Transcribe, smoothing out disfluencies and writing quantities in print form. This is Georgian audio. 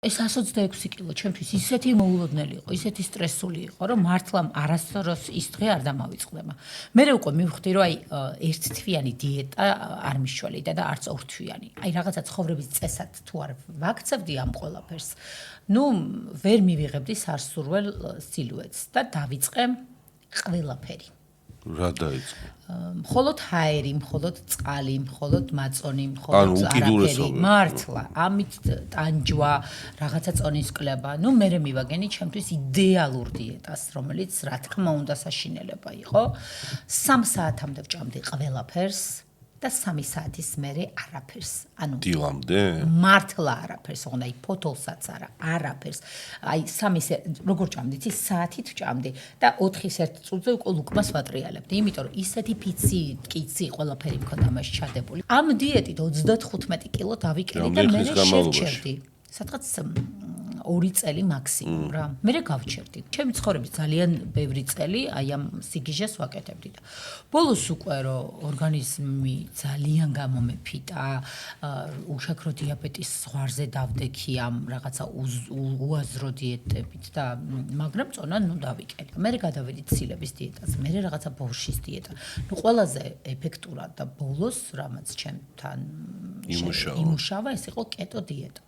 ეს 126 კილო ჩემთვის ისეთი მოულოდნელი იყო, ისეთი სტრესული იყო, რომ მართლა არასდროს ის დღე არ დამავიწყდება. მე უკვე მივხვდი, რომ ერთ თვიანი დიეტა არ მიშველიდა და არც ორ თვიანი. აი რაღაცა ცხოვრების წესად თუ არ ვაქცევდი ამ ყველაფერს, ვერ მივიღებდი სასურველ სილუეტს და დავიწყე ყველაფერი. რა დაიწყე? მხოლოდ ჰაერი, მხოლოდ წყალი, მხოლოდ მაწონი, მხოლოდ არაფერი. მართლა, ამით ტანჯვა, რაღაცა წონის კლება. მე მივაგენი ჩემთვის იდეალურ დიეტას, რომელიც რა თქმა უნდა საშინელება იყო. 3 საათამდე ვჭამდი ყველაფერს და 3 საათის მერე არაფერს. დილამდე? მართლა არაფერს, ოღონდ აი ფოთოლსაც არა, არაფერს. აი 3 როგორ ჭამდით, საათით ვჭამდი და 4-ის 1 წუთზე უკვე ლუკმას ვატრიალებდი, იმიტომ რომ ისეთი ფიცი, კიცი ყველაფერი მქონდა მასში ჩადებული. ამ დიეტით 35 კილო დავიკელი და მე შევჩერდი. სადღაც 2 წელი მაქსიმუმ რა. მე გავჩერდი. ჩემი ცხოვრების ძალიან ბევრი წელი აი ამ სიგიჟეს ვაკეთებდი და ბოლოს უკვე რომ ორგანიზმი ძალიან გამომეფიტა, უშაქრო დიაბეტის ზღვარზე დავდექი ამ რაღაცა უაზრო დიეტებით და მაგრამ წონა დავიკელი. მე გადავედი ცილების დიეტაზე, მე რაღაცა ბორშის დიეტა. ყველაზე ეფექტურად და ბოლოს რამაც ჩემთან იმუშავა, ეს იყო კეტო დიეტა.